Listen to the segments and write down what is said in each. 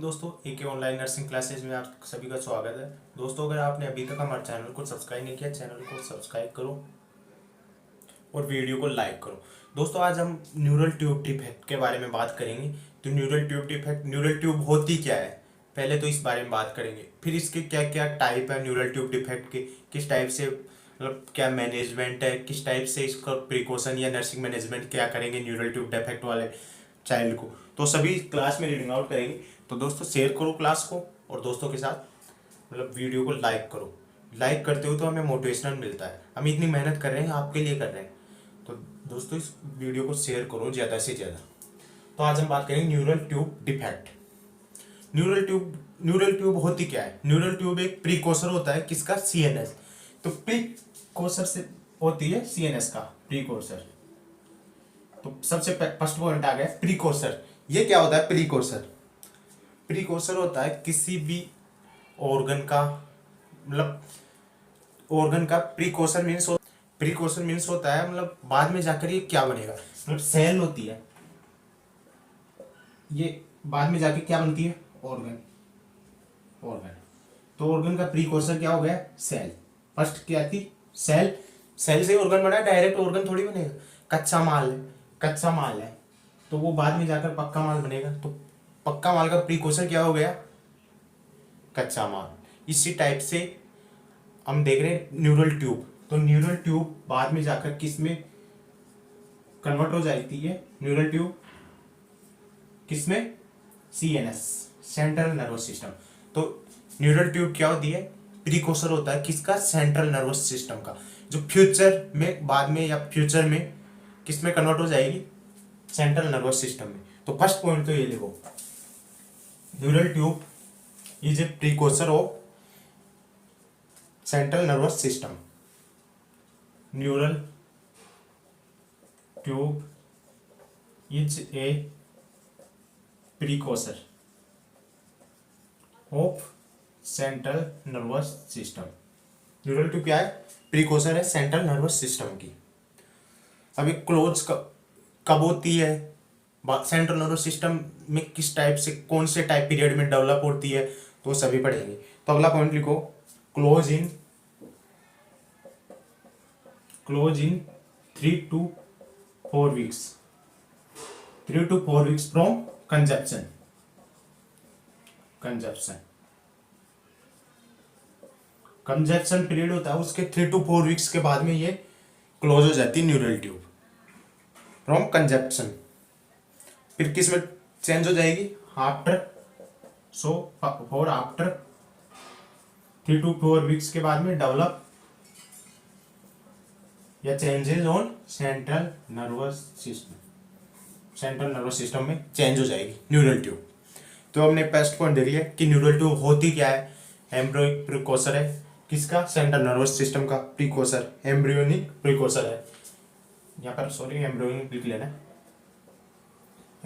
वालेकुम दोस्तों, एक ऑनलाइन नर्सिंग क्लासेज में आप सभी का स्वागत है। दोस्तों, अगर आपने अभी तक हमारे चैनल को सब्सक्राइब नहीं किया, चैनल को सब्सक्राइब करो और वीडियो को लाइक करो। दोस्तों, आज हम न्यूरल ट्यूब डिफेक्ट के बारे में बात करेंगे। तो neural tube defect, neural tube होती क्या है, पहले तो इस बारे में बात करेंगे। फिर इसके क्या क्या टाइप है न्यूरल ट्यूब डिफेक्ट के, किस टाइप से मतलब क्या मैनेजमेंट है, किस टाइप से इसका प्रिकॉशन या नर्सिंग मैनेजमेंट क्या करेंगे न्यूरल ट्यूब डिफेक्ट वाले चाइल्ड को, तो सभी क्लास में रीडिंग आउट करेंगे। तो दोस्तों, शेयर करो क्लास को और दोस्तों के साथ मतलब वीडियो को लाइक करो। लाइक करते हो तो हमें मोटिवेशनल मिलता है, हम इतनी मेहनत कर रहे हैं आपके लिए कर रहे हैं। तो दोस्तों, इस वीडियो को शेयर करो ज़्यादा से ज़्यादा। तो आज हम बात करेंगे neural tube defect. Neural tube होती क्या है। न्यूरल ट्यूब एक प्रीकोसर होता है किसका, सीएनएस। तो प्रीकोसर से होती है सीएनएस का प्रीकोसर। तो सबसे फर्स्ट पॉइंट आ गया प्रीकोसर। ये क्या होता है प्रीकोसर। प्रीकोसर होता है किसी भी ऑर्गन का, मतलब ऑर्गन का प्रीकोसर मीन्स होता है मतलब बाद में जाकर ये क्या बनेगा। मतलब सेल होती है, ये बाद में जाके क्या बनती है, ऑर्गन। तो ऑर्गन का प्रीकोसर क्या हो गया, सेल। फर्स्ट क्या थी, सेल। सेल से ऑर्गन बना, डायरेक्ट ऑर्गन थोड़ी बनेगा। कच्चा माल है तो वो बाद में जाकर पक्का माल बनेगा। तो पक्का माल का प्रीकोसर क्या हो गया, कच्चा माल। इसी टाइप से हम देख रहे हैं न्यूरल ट्यूब। तो न्यूरल ट्यूब बाद में जाकर किस में कन्वर्ट हो जाती है, न्यूरल ट्यूब किस में, सीएनएस, सेंट्रल नर्वस सिस्टम। तो न्यूरल ट्यूब क्या होती है, प्रीकोसर होता है किसका, सेंट्रल नर्वस सिस्टम का, जो फ्यूचर में बाद में या फ्यूचर में किस में कन्वर्ट हो जाएगी, सेंट्रल नर्वस सिस्टम में। तो फर्स्ट पॉइंट तो ये लिखो, neural tube is a precursor of central nervous system. Neural tube is a precursor of central nervous system. Neural tube क्या है, प्रीकोसर है सेंट्रल नर्वस सिस्टम की। अभी क्लोज कब होती है, सेंट्रल नर्वस सिस्टम में किस टाइप से, कौन से टाइप पीरियड में डेवलप होती है, तो सभी पढ़ेंगे। तो अगला पॉइंट लिखो, close in 3 to 4 weeks, 3 to 4 weeks from conception। Consumption period होता है उसके 3 to 4 weeks के बाद में ये क्लोज हो जाती है न्यूरल ट्यूब फ्रॉम कंजप्शन। फिर किस में चेंज हो जाएगी, after, so for after 3 to 4 weeks के बाद में डेवलप या changes on central nervous system, central nervous system में चेंज हो जाएगी न्यूरल ट्यूब। तो हमने फर्स्ट पॉइंट देख लिया कि न्यूरल ट्यूब होती क्या है, एम्ब्रियोनिक प्रीकोसर है किसका, सेंट्रल नर्वस सिस्टम का प्रीकोसर, एम्ब्रियोनिक प्रीकोसर है। यहाँ पर सॉरी एम्ब्रियोनिक लिख लेना,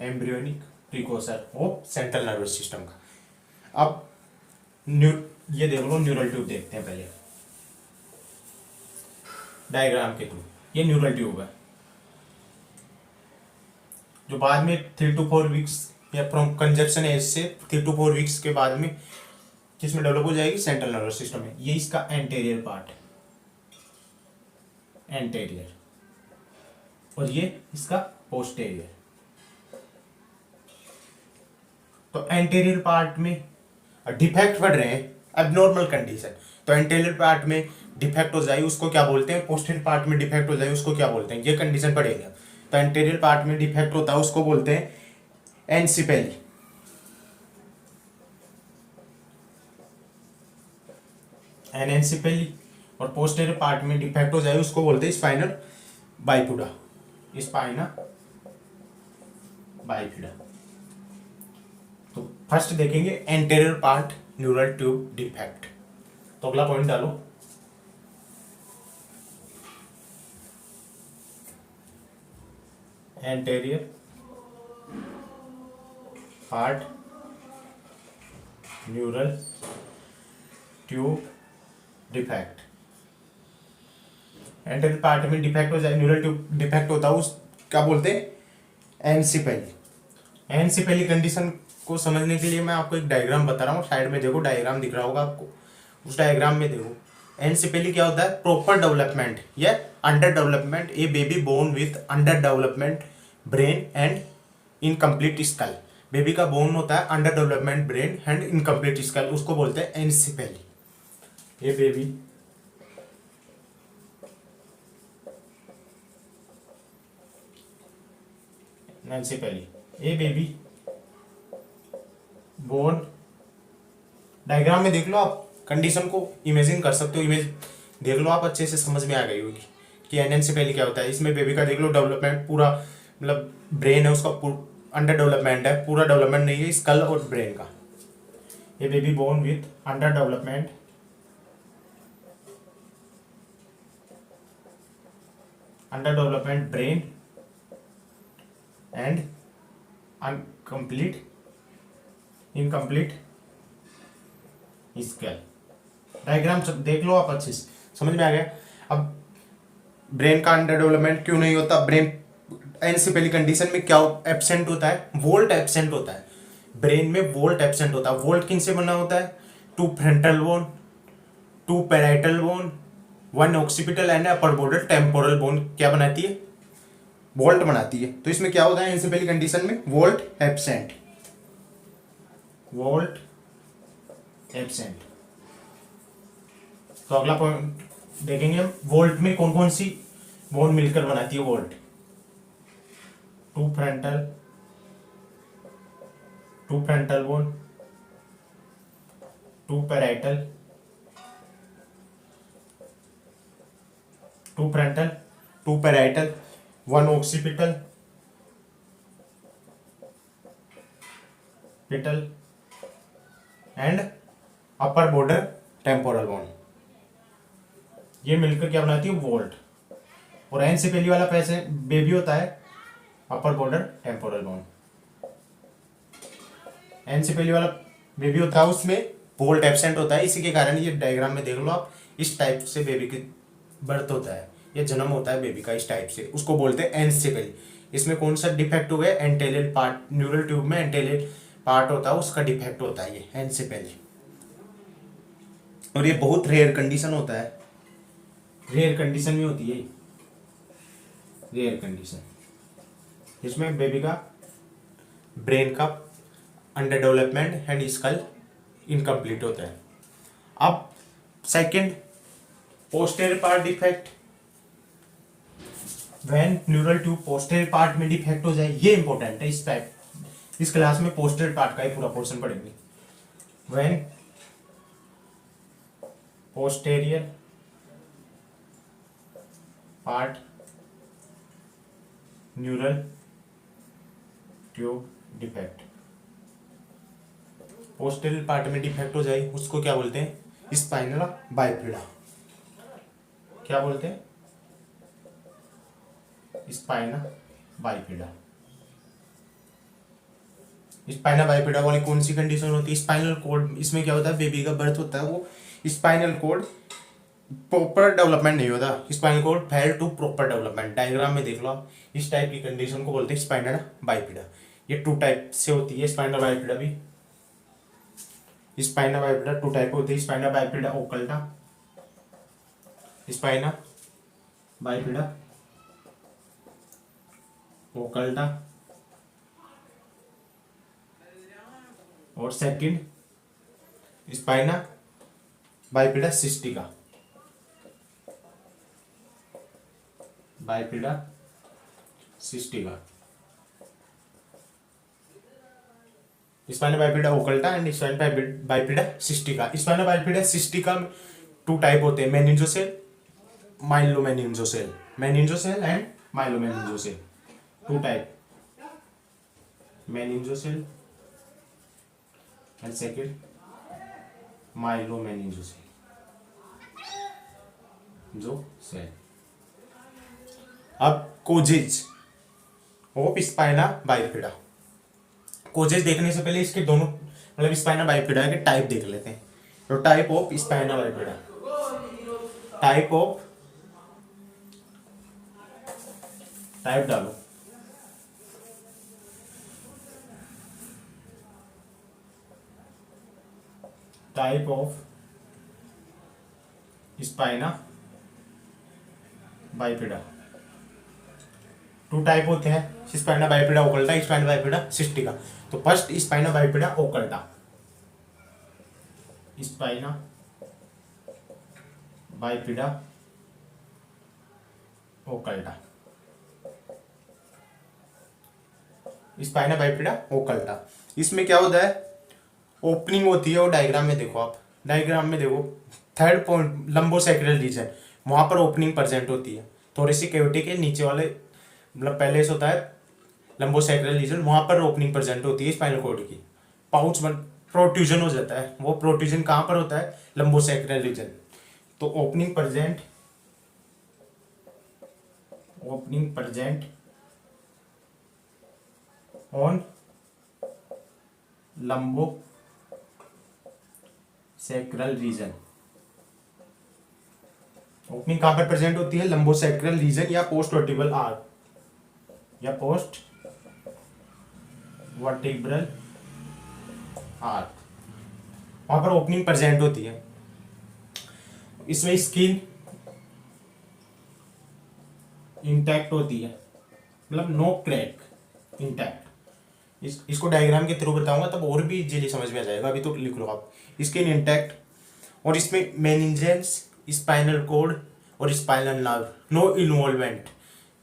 embryonic precursor of central nervous system का। अब ये देख लो, न्यूरल ट्यूब देखते हैं पहले डायग्राम के थ्रू। ये न्यूरल ट्यूब है जो बाद में 3 to 4 weeks या फ्रॉम कंजप्शन एज से 3 to 4 weeks के बाद में किसमें डेवलप हो जाएगी, सेंट्रल नर्वस सिस्टम में। ये इसका एंटेरियर पार्ट, एंटेरियर, और ये इसका पोस्टेरियर। तो एंटेरियर पार्ट में डिफेक्ट बढ़ रहे हैं, एबनॉर्मल कंडीशन। तो एंटेरियर पार्ट में डिफेक्ट हो जाए उसको क्या बोलते हैं, पोस्टीरियर पार्ट में डिफेक्ट हो जाए उसको क्या बोलते हैं, ये कंडीशन पड़ेगा। तो एंटेरियर पार्ट में डिफेक्ट होता है उसको बोलते हैं एनसिपेली, एनएनसिपेली। और पोस्टीरियर पार्ट में डिफेक्ट हो जाए उसको बोलते हैं स्पाइनल बाइफिडा, स्पाइना बाइफिडा। तो फर्स्ट देखेंगे anterior part neural tube defect. तो अगला पॉइंट डालो, anterior part neural tube defect. Anterior part में डिफेक्ट हो जाए, न्यूरल ट्यूब डिफेक्ट होता है उस क्या बोलते हैं, एनसिपेली। एनसिपेली कंडीशन को समझने के लिए मैं आपको एक डायग्राम बता रहा हूँ। साइड में देखो डायग्राम दिख रहा होगा आपको, उस डायग्राम में देखो एनसेफेली क्या होता है, प्रॉपर डेवलपमेंट या under development, a baby born with under development brain and incomplete skull. Baby का बोन होता है under development brain and incomplete skull, उसको बोलते हैं एनसेफेली। ये बेबी एनसेफेली, ये बेबी बोन, डायग्राम में देख लो आप, कंडीशन को इमेजिन कर सकते हो, इमेज देख लो आप, अच्छे से समझ में आ गई होगी कि एनसेफेली क्या होता है। इसमें बेबी का देख लो डेवलपमेंट पूरा, मतलब ब्रेन है उसका अंडर डेवलपमेंट है, पूरा डेवलपमेंट नहीं है स्कल और ब्रेन का। ये baby born with under development brain and incomplete skull. Diagram देख लो आप, अच्छे से समझ में आ गया। अब ब्रेन का अंडर डेवलपमेंट क्यों नहीं होता, ब्रेन एनसेफेली कंडीशन में क्या एब्सेंट होता है, वोल्ट एब्सेंट होता है, ब्रेन में वोल्ट एब्सेंट होता है। वोल्ट किन से बना होता है, two frontal bone, two parietal bone, one occipital and upper border temporal bone क्या बनाती है, वोल्ट बनाती है। तो इसमें क्या होता है एनसेफेली कंडीशन में, वोल्ट एब्सेंट, वोल्ट एब्सेंट। तो अगला पॉइंट देखेंगे हम, वोल्ट में कौन कौन सी बोन मिलकर बनाती है vault, two frontal bone, two parietal, one occipital and upper border temporal bone, ये मिलकर क्या बनाती है वोल्ट। और एनसेफेली वाला पैसे बेबी होता है अपर बॉर्डर टेम्पोरल बोन, एनसेफेली वाला बेबी होता है उसमें वोल्ट एब्सेंट होता है। इसी के कारण ये डायग्राम में देख लो आप, इस टाइप से बेबी की बर्थ होता है, ये जन्म होता है बेबी का इस टाइप से, उसको बोलते हैं एनसेफेली। इसमें कौन सा डिफेक्ट हो गया, एंटेलियल पार्ट, न्यूरल ट्यूब में एंटेलियल पार्ट होता है उसका डिफेक्ट होता है ये एनसेफेली। और ये बहुत रेयर कंडीशन होता है, रेयर कंडीशन में होती है, रेयर कंडीशन, इसमें बेबी का ब्रेन का under development and skull incomplete होता है। अब second, posterior part defect, when neural tube posterior part में डिफेक्ट हो जाए, ये इंपॉर्टेंट है। इस टाइप इस क्लास में पोस्टेरियर पार्ट का ही पूरा पोर्शन पढ़ेंगे। When posterior part neural tube defect, posterior part में डिफेक्ट हो जाए उसको क्या बोलते हैं, स्पाइनल बाइफिडा। क्या बोलते हैं, स्पाइना बाइफिडा। स्पाइना बाइफिडा वाली कौन सी कंडीशन होती है, स्पाइनल कोड, इसमें क्या होता है बेबी का बर्थ होता है, वो स्पाइनल कोड प्रॉपर डेवलपमेंट नहीं होता, spinal cord fail to proper development. Diagram में देख लो आप, इस टाइप की कंडीशन को बोलते हैं स्पाइना बाइफिडा। ये टू टाइप से होती है स्पाइना बाइफिडा भी, स्पाइना बाइफिडा टू टाइप होती है, spina bifida occulta, spina bifida occulta, और second spina bifida cystica, bifida cystica, spina bifida occulta and spina bifida cystica. Spina bifida cystica में two type होते हैं, meningocele, myelomeningocele, meningocele and myelomeningocele, two type, meningocele and second myelomeningocele जो सेल। अब causes of spina bifida, causes देखने से पहले इसके दोनों मतलब स्पाइना बाइफिडा के टाइप देख लेते हैं। तो type of spina bifida, type डालो, type of spina bifida. Two type होते हैं, spina bifida occulta, spina bifida cystica. तो first spina bifida occulta, spina bifida occulta, spina bifida occulta. इसमें क्या होता है, ओपनिंग होती है, और डायग्राम में देखो, आप डायग्राम में देखो, थर्ड पॉइंट लंबोसेक्रल रीजन, वहां पर ओपनिंग प्रेजेंट होती है, थोड़ी सी कैविटी के नीचे वाले, मतलब पहले से होता है लंबोसेक्रल रीजन, वहां पर ओपनिंग प्रेजेंट होती है स्पाइनल कॉर्ड की। पाउच बन प्रोट्रूजन हो जाता है, वो प्रोट्रूजन कहाँ पर होता है, लंबोसेक्रल रीजन। तो opening present on lumbosacral region. Opening कहां पर प्रेजेंट होती है, लंबोसेक्रल रीजन या पोस्ट वर्टिब्रल आर्क, या पोस्ट वर्टिब्रल आर्क, वहां पर ओपनिंग प्रेजेंट होती है। इसमें स्किन इंटैक्ट होती है, मतलब नो क्रैक, इंटैक्ट। इसको डायग्राम के थ्रू बताऊंगा तब और भी इजीली समझ में आ जाएगा, अभी तो लिख लो आप, स्किन इंटैक्ट। और इसमें मेनिंजेस, स्पाइनल कोड और स्पाइनल नर्व, नो इन्वॉल्वमेंट,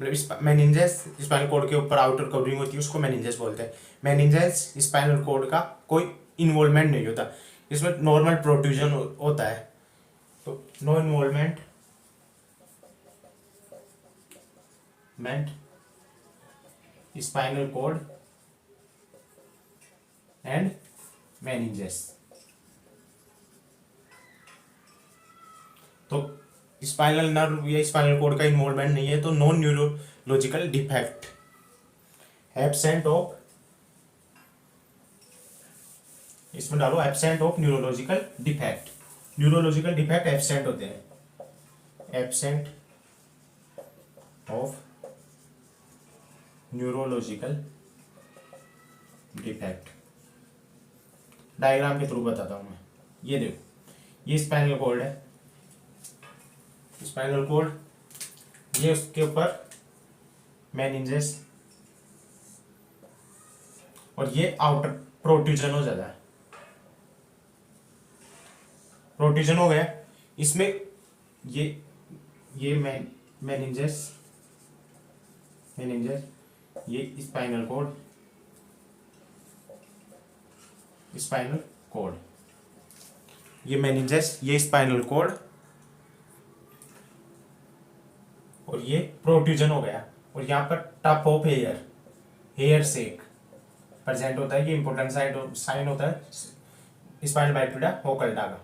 मतलब मेनिंजेस स्पाइनल कोड के ऊपर आउटर कवरिंग होती है, उसको मेनिंजेस बोलते हैं। मेनिंजेस स्पाइनल कोड का कोई इन्वॉल्वमेंट नहीं होता, इसमें नॉर्मल प्रोट्रूजन होता है। तो no involvement spinal cord and meninges. तो स्पाइनल नर्व या स्पाइनल कोड का इन्वॉल्वमेंट नहीं है, तो non neurological defect, absent of, इसमें डालो absent of neurological defect. Neurological defect absent होते हैं, absent of neurological defect. Diagram के थ्रू बताता हूं मैं। ये देखो, ये स्पाइनल कॉर्ड है, स्पाइनल कॉर्ड, ये उसके ऊपर मेनिंजेस, और ये आउटर प्रोट्रूजन हो जाता है, प्रोट्रूजन हो गया। इसमें ये मेनिंजेस, ये स्पाइनल कॉर्ड, ये मेनिंजेस, ये स्पाइनल कॉर्ड, और ये प्रोट्रूजन हो गया। और यहाँ पर टप ऑफ हेयर सेक प्रेजेंट होता है, ये इंपॉर्टेंट साइन होता है स्पाइनल बाइपिडा ओकल्टा का,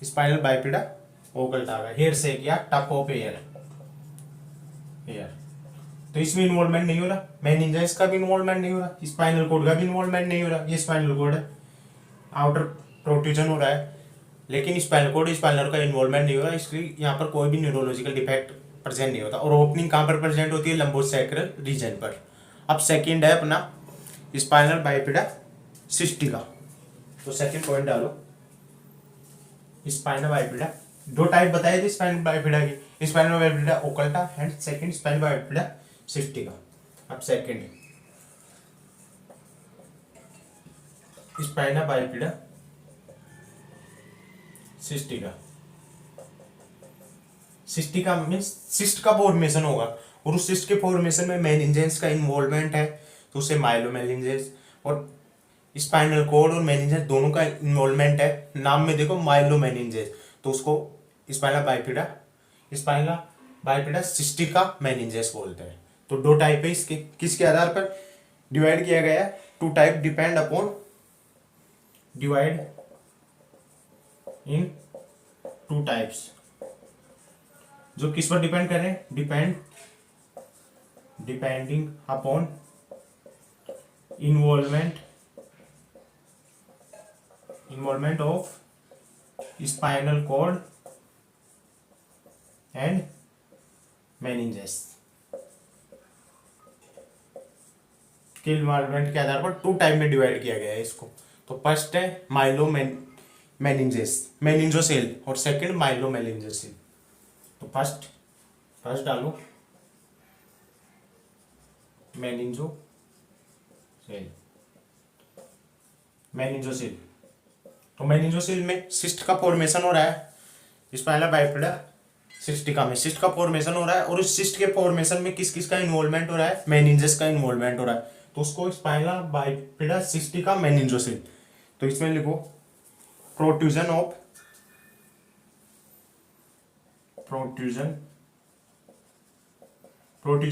स्पाइनल बाइपिडा ओकल्टा का हेयर सेक या टप ऑफ हेयर। तो इसमें इन्वॉल्वमेंट नहीं हो रहा, मेनिंजेस का भी इन्वॉल्वमेंट नहीं हो रहा, स्पाइनल कोड का भी इन्वॉल्वमेंट नहीं हो रहा। ये स्पाइनल कोड है, आउटर प्रोट्रूजन हो रहा है, लेकिन स्पाइनल कोड स्पाइनल का इन्वॉल्वमेंट नहीं हो रहा, इसलिए यहाँ पर कोई भी न्यूरोलॉजिकल डिफेक्ट प्रेजेंट नहीं होता। और ओपनिंग कहाँ पर प्रेजेंट होती है, लंबोसेक्रल रीजन पर। अब सेकंड है अपना स्पाइनल बाइपिडा सिस्टिका। तो सेकंड पॉइंट डालो, स्पाइनल बाइपिडा, दो टाइप बताए थे स्पाइनल बाइपिडा की, spinal bifida occulta and second spinal bifida cystica. अब second spina bifida cystica. Cystica means cyst का फॉर्मेशन होगा, और उस सिस्ट के फॉर्मेशन में मेनिंजेस का इन्वॉल्वमेंट है, तो उसे माइलोमेनिंजेस। और स्पाइनल कोड और मेनिंजेस दोनों का इन्वॉल्वमेंट है, नाम में देखो माइलोमेनिंजेस, तो उसको स्पाइनला बाइपिडा सिस्टिका मेनिंजेस बोलते हैं। तो दो टाइप है इसके, किसके आधार पर डिवाइड किया गया है, two type depend upon, divide in two types, जो किस पर डिपेंड कर रहे हैं, depending upon involvement of spinal cord and meninges के इन्वॉल्वमेंट के आधार पर टू टाइप में डिवाइड किया गया है इसको। तो फर्स्ट है मेनिंजोसेल और सेकंड माइलोमेनिंजोसेल। तो फर्स्ट डालो मेनिंजोसेल। तो मेनिंजोसेल में सिस्ट का फॉर्मेशन हो रहा है, स्पाइनल बाइफिडा सिस्टिका में सिस्ट का फॉर्मेशन हो रहा है, और उस सिस्ट के फॉर्मेशन में किस किस का इन्वॉल्वमेंट हो रहा है, मेनिंजेस का इन्वॉल्वमेंट हो रहा है। तो उसको स्पाइनल बाइफिडा सिस्टिका मेनिंजोसेल। तो इसमें लिखो प्रोट्रूजन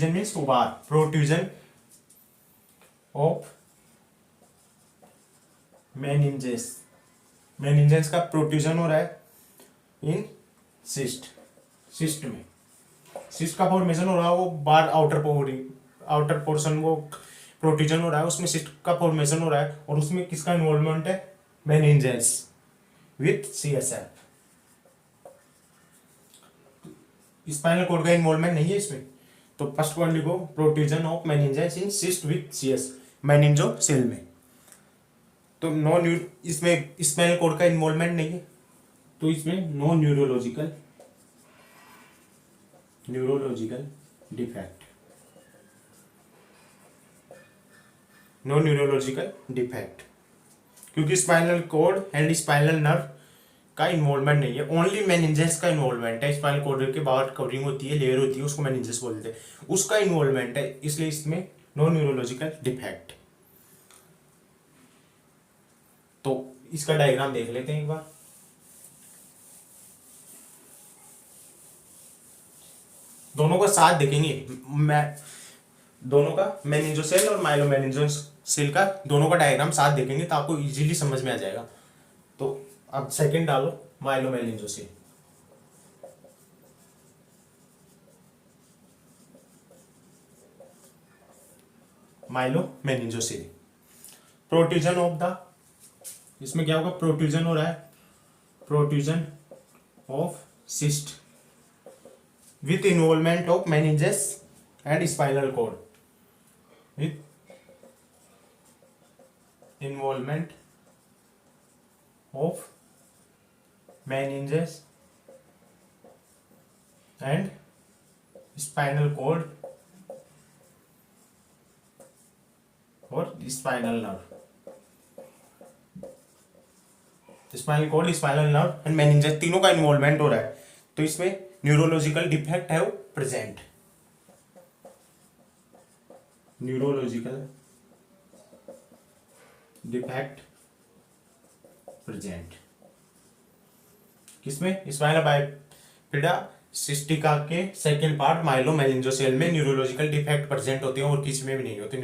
मीन्स उबार, प्रोट्रूजन ऑफ मेनिंजेस का प्रोट्रूजन हो रहा है इन सिस्ट में सिस्ट का फॉर्मेशन हो रहा है, वो बार आउटर पोर्शन वो प्रोट्रूजन हो रहा है, उसमें सिस्ट का फॉर्मेशन हो रहा है, और उसमें किसका इन्वॉल्वमेंट है, meninges with CSF। Spinal cord का इन्वॉल्वमेंट नहीं है इसमें। तो फर्स्ट पॉइंट लिखो protrusion of meninges in cyst with CS meningocele में। तो इसमें स्पाइनल कॉर्ड का इन्वॉल्वमेंट नहीं है, तो इसमें नो न्यूरोलॉजिकल डिफेक्ट, क्योंकि spinal cord and spinal nerve का इन्वॉल्वमेंट नहीं है, ओनली मेनिंजेस का इन्वॉल्वमेंट है। स्पाइनल कॉर्ड के बाहर कवरिंग होती है, लेयर होती है, उसको मेनिंजेस बोलते हैं, उसका इन्वॉल्वमेंट है, इसलिए इसमें नो न्यूरोलॉजिकल डिफेक्ट। तो इसका डायग्राम देख लेते हैं एक बार। दोनों का साथ देखेंगे, दोनों का मेनिंजोसेल और माइलोमेनिंजोसेल का दोनों का डायग्राम साथ देखेंगे तो आपको इजीली समझ में आ जाएगा। तो अब सेकंड डालो माइलोमेनिंजोसेल। प्रोट्रूजन ऑफ द, इसमें क्या होगा, प्रोट्रूजन हो रहा है, protrusion of cyst with involvement of meninges and spinal cord, with involvement of meninges and spinal cord और spinal nerve. Spinal cord, spinal nerve and meninges तीनों का इन्वॉल्वमेंट हो रहा है, तो इसमें न्यूरोलॉजिकल डिफेक्ट है प्रेजेंट। न्यूरोलॉजिकल डिफेक्ट प्रेजेंट किसमें, स्पाइनल बाइफिडा सिस्टिका के सेकेंड पार्ट माइलोमेनिंजोसेल में न्यूरोलॉजिकल डिफेक्ट प्रेजेंट होते हैं, और किसी में भी नहीं होते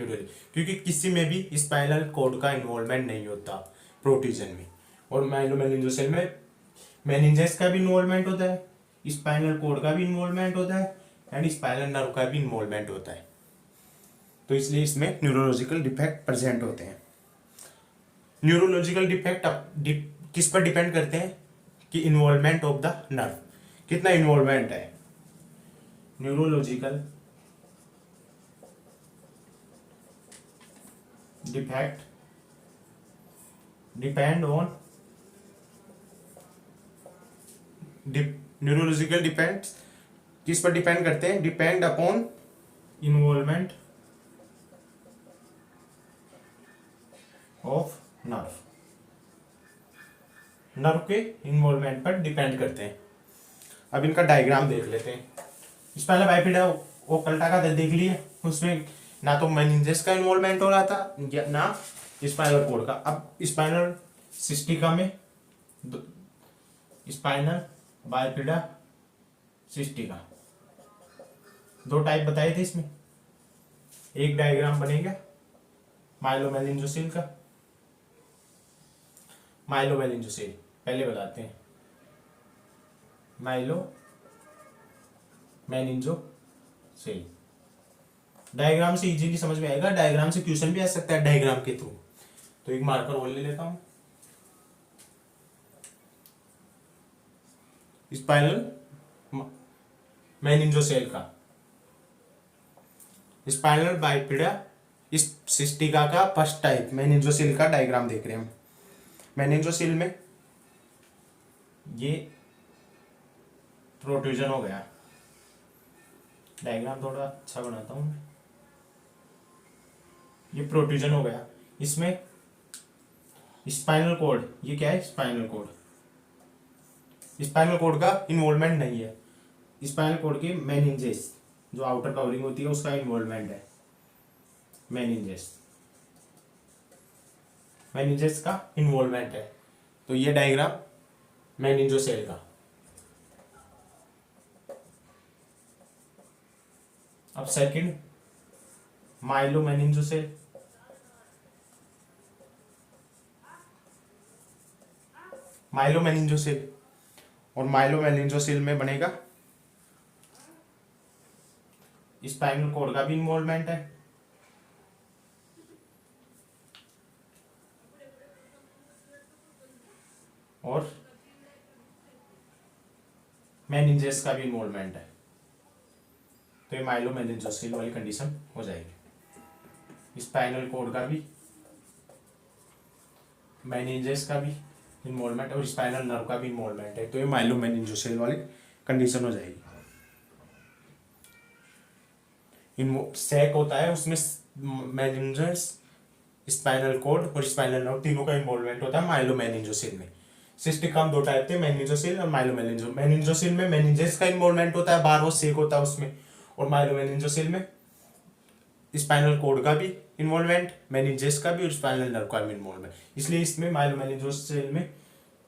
क्योंकि किसी में भी स्पाइनल कॉर्ड का इन्वॉल्वमेंट नहीं होता प्रोट्रूजन में, और माइलोमेनिंजोसेल में मेनिंजेस का भी इन्वॉल्वमेंट होता है, स्पाइनल कॉर्ड का भी इन्वॉल्वमेंट होता है, एंड स्पाइनल नर्व का भी इन्वॉल्वमेंट होता है। तो इसलिए इसमें न्यूरोलॉजिकल डिफेक्ट प्रेजेंट होते हैं। न्यूरोलॉजिकल डिफेक्ट किस पर डिपेंड करते हैं, कि इन्वॉल्वमेंट ऑफ द नर्व, कितना इन्वॉल्वमेंट है। Neurological defect depend on neurological depend किस पर डिपेंड करते हैं, depend upon involvement of nerve के इन्वॉल्वमेंट पर डिपेंड करते हैं। अब इनका डायग्राम देख लेते हैं। स्पाइनल बाइफिडा ओकल्टा का देख लिए, उसमें ना तो मेनिंजेस का इन्वॉल्वमेंट हो रहा था ना स्पाइनल कॉर्ड का। अब स्पाइनल सिस्टिका में स्पाइनल बाइफिडा सिस्टिका दो टाइप बताए थे इसमें, एक डायग्राम बनेगा माइलोमेनिंजोसेल का। माइलोमेनिंजोसेल पहले बताते हैं, माइलोमेनिंजोसेल डायग्राम से इजीली समझ में आएगा, डायग्राम से क्वेश्चन भी आ सकता है डायग्राम के थ्रू। तो एक मार्कर और ले लेता हूं, स्पाइनल मेनिंजोसेल का, स्पाइनल बाइफिडा इस सिस्टिका का फर्स्ट टाइप मेनिंजोसेल का डायग्राम देख रहे हैं हम। मेनिंजोसेल में ये प्रोट्रूजन हो गया। डायग्राम थोड़ा अच्छा बनाता हूँ। ये प्रोट्रूजन हो गया। इसमें स्पाइनल कॉर्ड, ये क्या है? Spinal cord. स्पाइनल कॉर्ड का इन्वॉल्वमेंट नहीं है। स्पाइनल कॉर्ड की मेनिंजेस, जो आउटर कवरिंग होती है, उसका इन्वॉल्वमेंट है। मेनिंजेस, मेनिंजेस का इन्वॉल्वमेंट है। तो ये डायग्राम मेनिंजोसेल का। अब सेकंड, माइलो मेनिंजोसेल। माइलो मेनिंजोसेल, और माइलो मेनिंजोसेल में बनेगा स्पाइनल कॉर्ड का भी इन्वॉल्वमेंट है, और मेनिंजेस का भी इन्वॉल्वमेंट है। तो ये माइलो मेनिंजोसेल वाली कंडीशन हो जाएगी। स्पाइनल कॉर्ड का भी, मेनिंजेस का भी इन्वॉल्वमेंट और स्पाइनल नर्व का भी इन्वॉल्वमेंट है। तो ये माइलो मेनिंजोसेल वाली कंडीशन हो जाएगी। सैक होता है, उसमें मेनिंजेस, स्पाइनल कॉर्ड और स्पाइनल नर्व तीनों का इन्वॉल्वमेंट होता है माइलो मेनिंजोसेल में। सिस्टिक काम दो टाइप थे, मेनिंजोसेल और माइलो मेनिंजो। मेनिंजोसेल में मेनिंजेस का इन्वॉल्वमेंट होता है, बार वो सेक होता है उसमें। और माइलो मेनिंजोसेल में स्पाइनल कॉर्ड का भी इन्वॉल्वमेंट, मेनिंजेस का भी और स्पाइनल नर्व का भी इन्वॉल्वमेंट। इसलिए इसमें माइलो मेनिंजोसेल में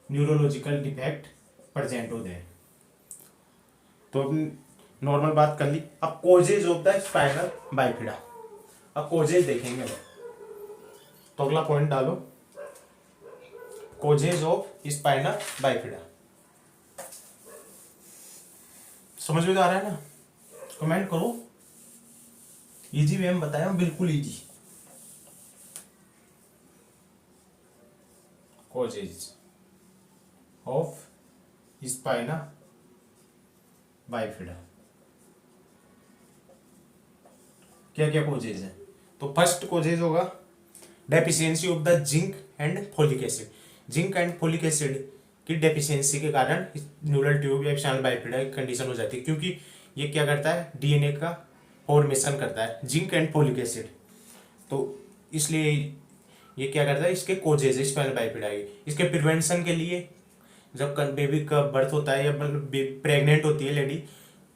न्यूरोलॉजिकल डिफेक्ट प्रेजेंट होते हैं। तो नॉर्मल बात कर ली। अब causes of the spinal bifida. अब कोजेज देखेंगे। तो अगला पॉइंट डालो, कोजेज ऑफ स्पाइनल बाइफिडा। समझ में तो आ रहा है ना? कमेंट करो। इजी वे में बताया हूं, बिल्कुल easy. Causes of spina bifida. क्या क्या कोजेज है? तो फर्स्ट कोजेज होगा deficiency of the zinc and folic acid. Zinc and folic acid की डेफिशिएंसी के कारण न्यूरल ट्यूब या स्पाइनल बाइफिडा की कंडीशन हो जाती है, क्योंकि ये क्या करता है? डीएनए का फॉर्मेशन करता है, जिंक एंड फोलिक एसिड। तो इसलिए ये क्या करता है? इसके कोजेज स्पाइनल बाइफिडा के। इसके प्रिवेंशन के लिए जब बेबी का बर्थ होता है या मतलब प्रेग्नेंट होती है लेडी,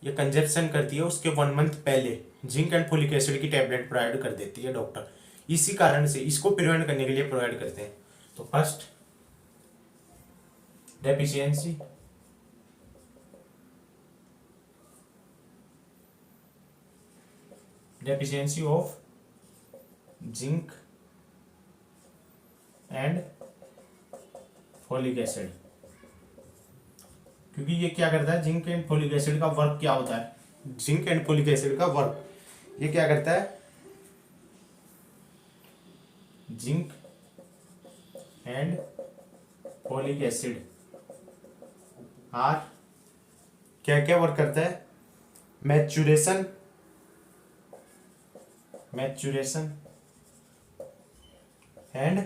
ये कंजेप्शन करती है, उसके 1 मंथ पहले जिंक एंड फोलिक एसिड की टैबलेट प्रोवाइड कर देती है डॉक्टर। इसी कारण से इसको प्रिवेंट करने के लिए प्रोवाइड करते हैं। तो first, deficiency deficiency of zinc and folic acid. क्योंकि ये क्या करता है? जिंक एंड फोलिक एसिड का वर्क क्या होता है? जिंक एंड फोलिक एसिड का वर्क ये क्या करता है? Zinc and folic acid are क्या क्या वर्क करता है? Maturation and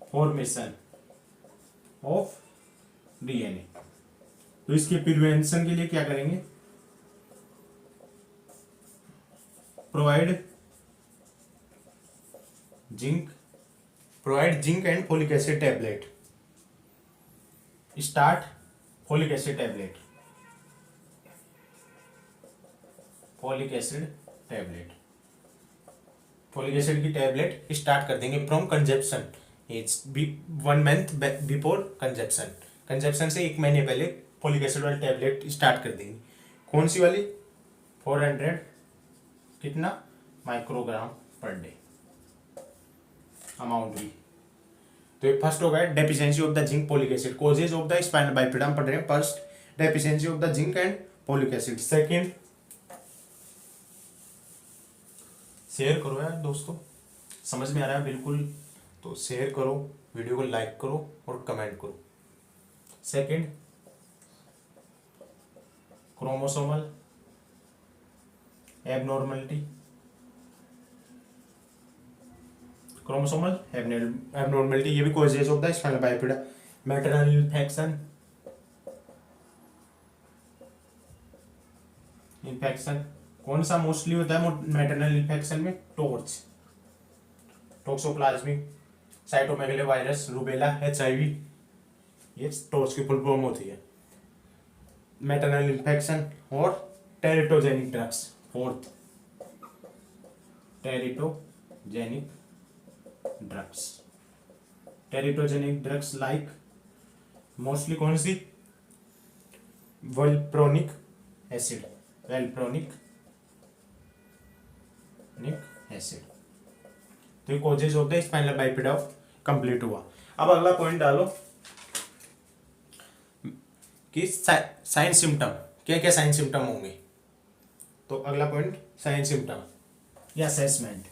formation of DNA. तो इसके प्रिवेंशन के लिए क्या करेंगे? Provide zinc and folic acid tablet. Start folic acid tablet, folic acid की टैबलेट स्टार्ट कर देंगे फ्रॉम कंजेप्शन एज 1 मंथ बिफोर कंजेप्शन से 1 महीने पहले फोलिक एसिड वाली टैबलेट स्टार्ट कर देंगे। कौन सी वाली? 400 कितना माइक्रोग्राम पर डे अमाउंट भी। तो ये फर्स्ट होगा deficiency of the zinc folic acid. Causes of the spinal bifida पढ़ रहे हैं। First, deficiency of the zinc and folic acid. Second, share करो यार दोस्तों, समझ में आ रहा है बिल्कुल तो शेयर करो, वीडियो को लाइक करो और कमेंट करो। सेकंड, क्रोमोसोमल एबनॉर्मलिटी, ये भी causes of the spinal bifida. Maternal infection, infection कौन सा मोस्टली होता है मैटरनल इन्फेक्शन में? Toxoplasmic cytomegalovirus, rubella, HIV, ये टोर्च की फुल फॉर्म होती है। मैटरनल इन्फेक्शन और teratogenic drugs, fourth teratogenic drugs. Teratogenic drugs like mostly कौन सी? Valproic acid, valproic acid. तो ये causes of the spinal bifida complete हुआ। अब अगला पॉइंट डालो कि साइन सिम्टम, क्या क्या साइन सिम्टम होंगे। तो अगला पॉइंट साइन सिम्टम या असेसमेंट,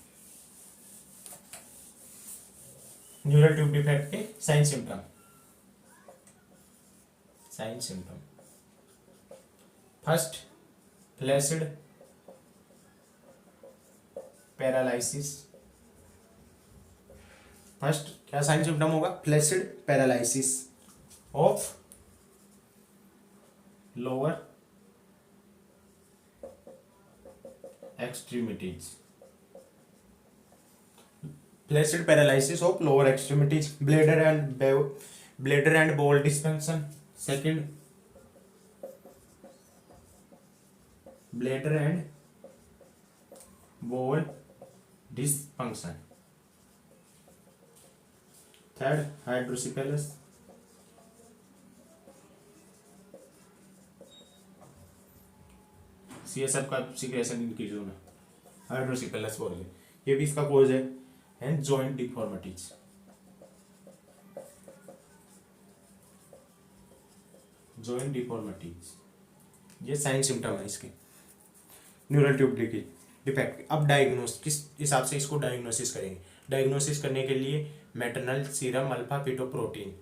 न्यूरल ट्यूब डिफेक्ट के sign symptom. Sign symptom first flaccid paralysis. First क्या साइन सिम्टम होगा? Flaccid paralysis of lower extremities, flaccid paralysis of lower extremities, bladder and bowel dysfunction. Second bladder and bowel dysfunction. Third hydrocephalus, CSF का secretion increase होना, hydrocephalus बोल गए, ये भी इसका cause है। And joint deformities, joint deformities, ये sign symptom है इसके न्यूरल ट्यूब डिफेक्ट। अब डायग्नोस किस हिसाब से इसको डायग्नोसिस करेंगे? डायग्नोसिस करने के लिए मैटरनल सीरम अल्फा फीटोप्रोटीन,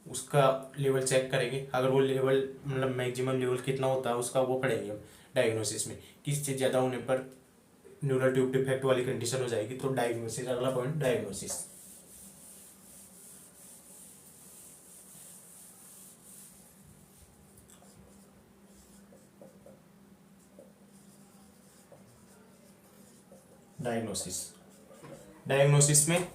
उसका लेवल चेक करेंगे। अगर वो लेवल मतलब मैक्सिमम लेवल कितना होता है उसका वो पढ़ेंगे हम डायग्नोसिस में। किस से ज़्यादा होने पर न्यूरल ट्यूब डिफेक्ट वाली कंडीशन हो जाएगी। तो डायग्नोसिस, अगला पॉइंट डायग्नोसिस। डायग्नोसिस, डायग्नोसिस में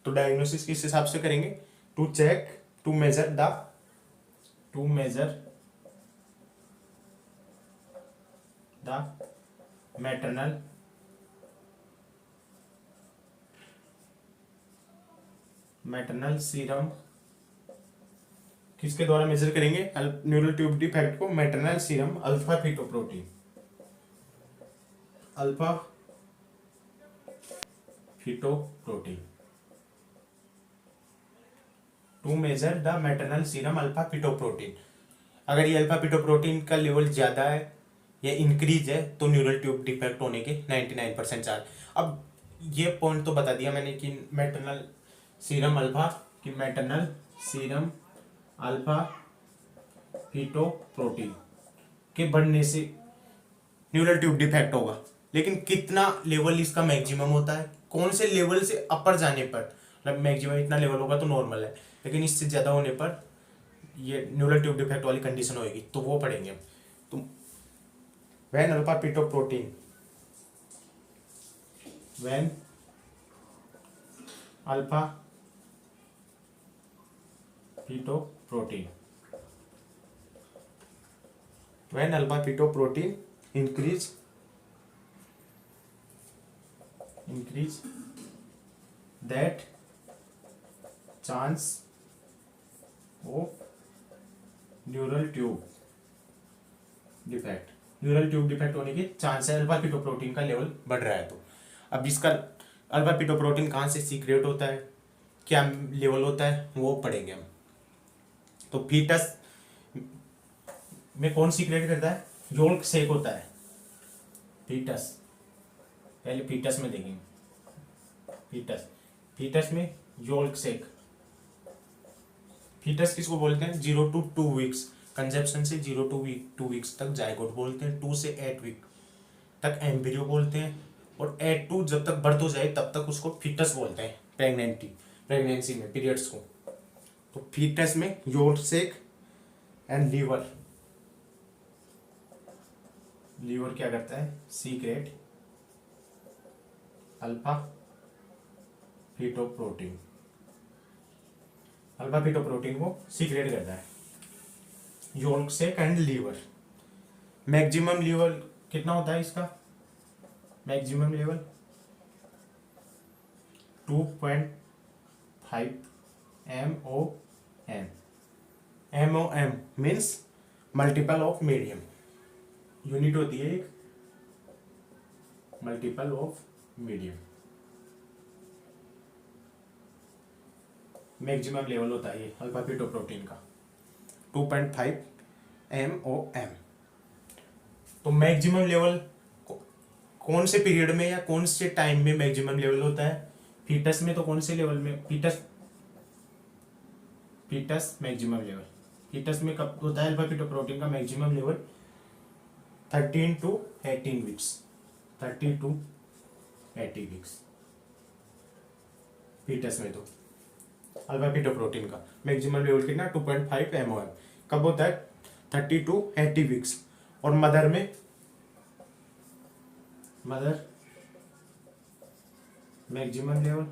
तो डायग्नोसिस किस हिसाब से करेंगे? To check, to measure the maternal serum, किसके द्वारा मेजर करेंगे न्यूरल ट्यूब डिफेक्ट को? Maternal serum alpha fetoprotein, alpha fetoprotein to measure the maternal serum alpha fetoprotein. अगर ये अल्फा फीटोप्रोटीन का लेवल ज़्यादा है या इंक्रीज है तो न्यूरल ट्यूब डिफेक्ट होने के 99% चांस। अब ये पॉइंट तो बता दिया मैंने कि मैटरनल सीरम अल्फा फीटोप्रोटीन के बढ़ने से न्यूरल ट्यूब डिफेक्ट होगा। लेकिन कितना लेवल इसका मैक्सिमम होता है? कौन से लेवल से अपर जाने पर, मतलब मैक्सिमम इतना लेवल होगा तो नॉर्मल है, लेकिन इससे ज़्यादा होने पर ये न्यूरल ट्यूब डिफेक्ट वाली कंडीशन होगी। तो वो पढ़ेंगे हम। तो when alpha fetoprotein, when alpha fetoprotein, when alpha fetoprotein increase that chance of neural tube defect, neural tube defect होने की चांस है अल्फा फीटोप्रोटीन का लेवल बढ़ रहा है। तो अब इसका अल्फा फीटोप्रोटीन कहाँ से सीक्रेट होता है, क्या लेवल होता है, वो पढ़ेंगे हम। तो फीटस में कौन सीक्रेट करता है? योल्क सेक होता है फीटस, पहले फीटस में देखेंगे। फीटस में योल्क सेक। फीटस किसको बोलते हैं? 0 to 2 वीक्स कंसेप्शन से 0 to 2 वीक्स तक जायगोट बोलते हैं, 2 से 8 वीक तक एम्ब्रियो बोलते हैं, और 8 to जब तक बर्थ हो जाए तब तक उसको फीटस बोलते हैं, प्रेगनेंटी। प्रेगनेंसी में पीरियड्स को। तो फीटस में योरसेक एंड लीवर, लीवर क्या करता है, secret alpha fetoprotein, alpha fetoprotein को सीक्रेट करता है योरसेक एंड लीवर। मैक्सिमम लेवल कितना होता है इसका, maximum level 2.5 MOM, MOM means multiple of medium, unit होती है एक multiple of medium. Maximum level होता है ये अल्फा फीटोप्रोटीन का 2.5 MOM। तो मैक्सिमम लेवल कौन से पीरियड में या कौन से टाइम में मैक्सिमम लेवल होता है, फीटस में। तो कौन से लेवल में, फीटस मैक्सिमम लेवल, फीटस में कब होता है अल्फा फीटोप्रोटीन का maximum level 13 to 18 weeks, 30 to 80 weeks fetus में। तो अल्फा फीटोप्रोटीन का मैक्सिमम लेवल कितना 2.5 MOM, कब होता है 30 to 80 वीक्स। और मदर में, मदर मैक्सिमम लेवल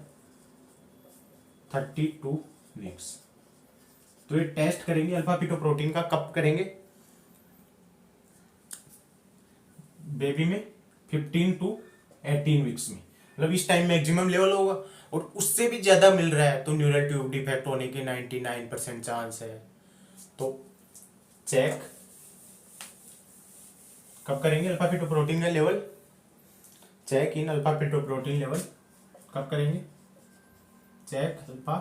32 वीक्स। तो ये टेस्ट करेंगे अल्फा फीटोप्रोटीन का, कब करेंगे, बेबी में 15 to 18 वीक्स में, मतलब इस टाइम मैक्सिमम लेवल होगा। और उससे भी ज्यादा मिल रहा है तो न्यूरल ट्यूब डिफेक्ट होने के 99% चांस है। तो चेक कब करेंगे अल्फा फीटोप्रोटीन का level, check in alpha fetoprotein level कब करेंगे, चेक अल्फा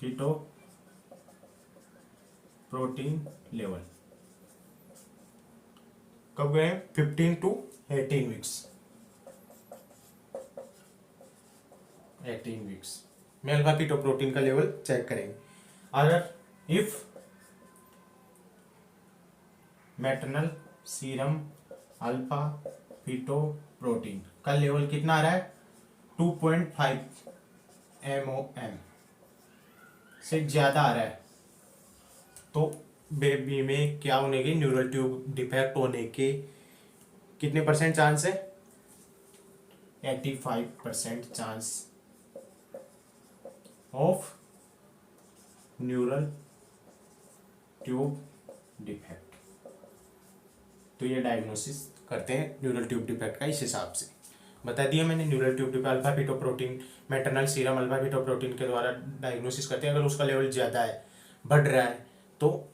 फीटोप्रोटीन लेवल कब गए, 15 to 18 वीक्स, 18 वीक्स में अल्फा फीटोप्रोटीन का लेवल चेक करेंगे। अगर if maternal serum alpha fetoprotein का लेवल कितना आ रहा है 2.5 MOM से ज्यादा आ रहा है, तो बेबी में क्या होने के, न्यूरल ट्यूब डिफेक्ट होने के कितने परसेंट चांस है, 85% chance of neural tube defect. तो ये डायग्नोसिस करते हैं न्यूरल ट्यूब डिफेक्ट का इस हिसाब से। बता दिया मैंने neural tube defect alpha fetoprotein maternal serum alpha fetoprotein के द्वारा डायग्नोसिस करते हैं। अगर उसका लेवल ज़्यादा है, बढ़ रहा है, तो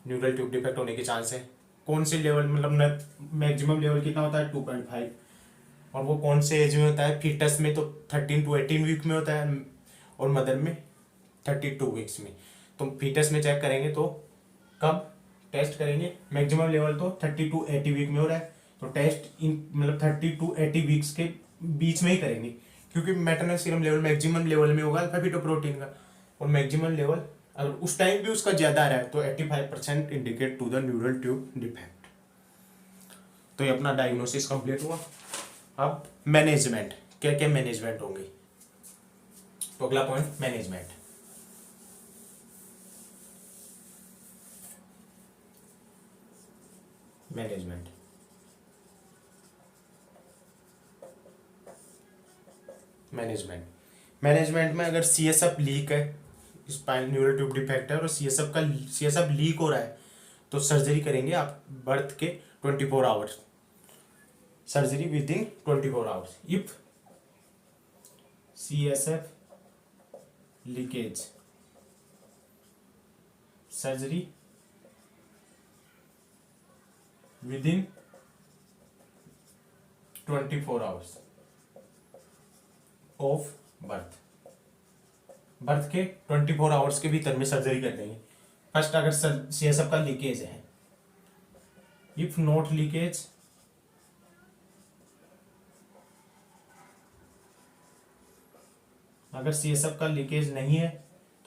न्यूरल ट्यूब डिफेक्ट होने के चांस है। कौन से लेवल, मतलब मैक्सिमम लेवल कितना होता है 2.5, और वो कौन से एज में होता है, फीटस में तो 13 to 18 वीक में होता है और मदर में 32 वीक्स में। तो फीटस में चेक करेंगे तो कब टेस्ट करेंगे, मैक्सिमम लेवल तो 30 to 80 वीक में हो रहा है, तो टेस्ट इन मतलब 30 to 80 वीक्स के बीच में ही करेंगे, क्योंकि maternal serum level maximum level में होगा अल्फा फीटोप्रोटीन का। और मैक्सिमम लेवल अगर उस टाइम भी उसका ज़्यादा आ रहा है तो 85% indicate to the neural tube defect. तो ये अपना डायग्नोसिस कंप्लीट हुआ। अब मैनेजमेंट, क्या क्या मैनेजमेंट होंगे, तो अगला point management. Management management management में अगर CSF लीक है, स्पाइन न्यूरल ट्यूब डिफेक्ट है और CSF लीक हो रहा है, तो सर्जरी करेंगे आप बर्थ के 24 hours, surgery with in 24 hours. If CSF leakage, surgery with in 24 hours of birth, birth के 24 आवर्स के भीतर में सर्जरी कर देंगे। फर्स्ट अगर CSF का लीकेज है, इफ नॉट लीकेज, अगर CSF का लीकेज नहीं है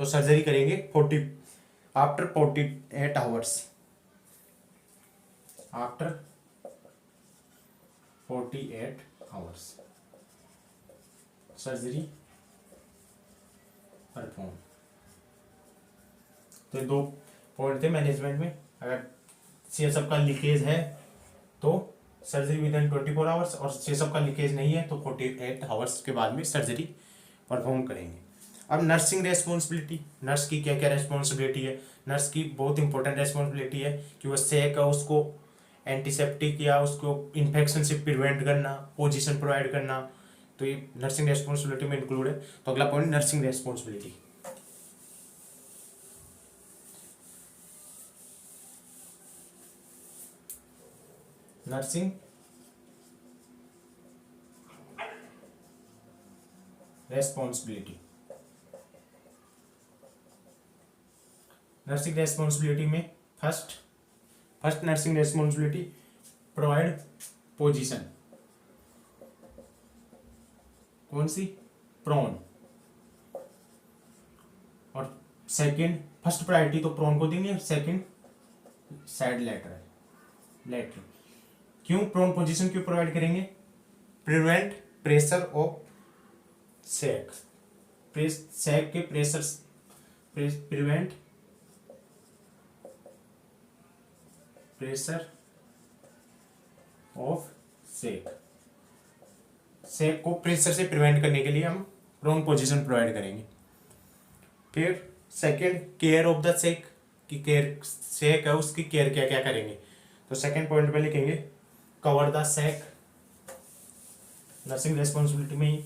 तो सर्जरी करेंगे after 48 hours, after 48 hours surgery perform. तो ये 2 पॉइंट थे मैनेजमेंट में। अगर सीएसएफ का लीकेज है तो सर्जरी विद इन 24 आवर्स, और सीएसएफ का लीकेज नहीं है तो 48 आवर्स के बाद में सर्जरी परफॉर्म करेंगे। अब नर्सिंग रेस्पॉन्सिबिलिटी, नर्स की क्या क्या रेस्पॉन्सिबिलिटी है। नर्स की बहुत इंपॉर्टेंट रेस्पॉन्सिबिलिटी है कि वो सेक है उसको एंटीसेप्टिक या उसको इन्फेक्शन से प्रिवेंट करना, पोजीशन प्रोवाइड करना, तो ये नर्सिंग रेस्पॉन्सिबिलिटी में इंक्लूड है। तो अगला point nursing responsibility. Nursing responsibility, nursing responsibility में first nursing responsibility provide position. कौन सी? प्रोन। और सेकंड, फर्स्ट प्रायोरिटी तो प्रोन को देंगे, सेकंड साइड लेटरल। क्यों प्रोन पोजीशन क्यों प्रोवाइड करेंगे? Prevent pressure of sac, sac के pressure, prevent pressure of sac, sac को प्रेशर से प्रिवेंट करने के लिए हम प्रोन पोजीशन प्रोवाइड करेंगे। फिर second care of the sac, की केयर, सैक है उसकी केयर क्या क्या करेंगे। तो सेकंड पॉइंट पे लिखेंगे cover the sac, nursing responsibility में ही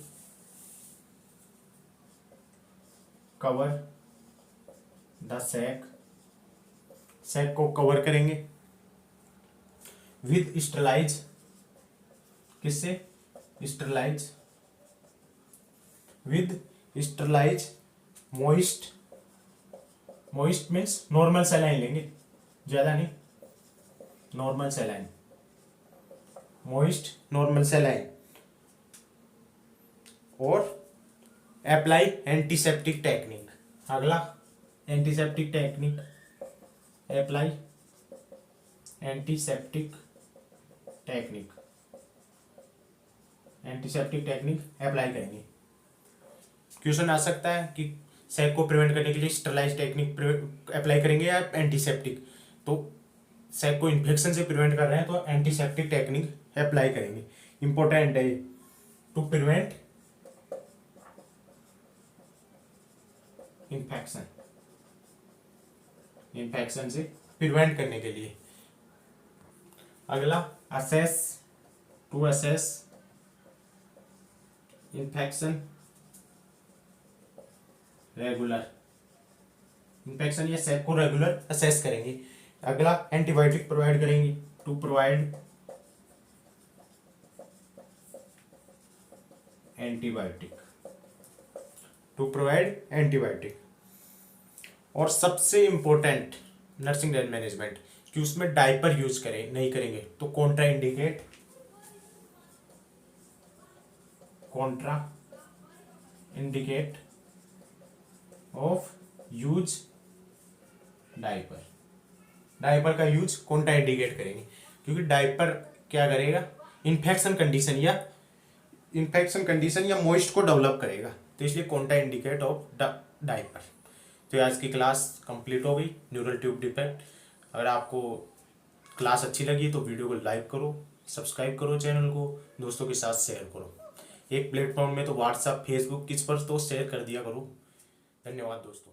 कवर द सैक, सैक को कवर करेंगे विद स्टरलाइज, किससे? Sterilize, with sterilize moist, moist means normal saline लेंगे, ज्यादा नहीं, normal saline, moist normal saline, और अप्लाई एंटीसेप्टिक टेक्निक। अगला antiseptic technique, apply antiseptic technique, antiseptic technique apply करेंगे। Question आ सकता है कि सैक को प्रिवेंट करने के लिए स्टरलाइज टेक्निक अप्लाई करेंगे या एंटीसेप्टिक। तो सैक को इन्फेक्शन से प्रिवेंट कर रहे हैं तो एंटीसेप्टिक टेक्निक अप्लाई करेंगे। इंपॉर्टेंट है टू प्रिवेंट इन्फेक्शन, इन्फेक्शन से प्रिवेंट करने के लिए। अगला assess, to assess infection regular, infection या सैक को रेगुलर असेस करेंगे। अगला एंटीबायोटिक प्रोवाइड करेंगे, to provide antibiotic, to provide antibiotic. और सबसे इंपॉर्टेंट नर्सिंग मैनेजमेंट कि उसमें डायपर यूज करें नहीं करेंगे तो Contra indicate, Contra indicate of use diaper, diaper का यूज कॉन्ट्रा इंडिकेट करेंगे क्योंकि डायपर क्या करेगा? इन्फेक्शन कंडीशन या मॉइस्ट को डेवलप करेगा, तो इसलिए कॉन्ट्रा इंडिकेट ऑफ डायपर। तो आज की क्लास कंप्लीट हो गई न्यूरल ट्यूब डिफेक्ट। अगर आपको क्लास अच्छी लगी तो वीडियो को लाइक करो, सब्सक्राइब करो, चैनल को दोस्तों के साथ शेयर करो। एक प्लेटफॉर्म में तो व्हाट्सएप फेसबुक किस पर तो शेयर कर दिया करो। धन्यवाद दोस्तों।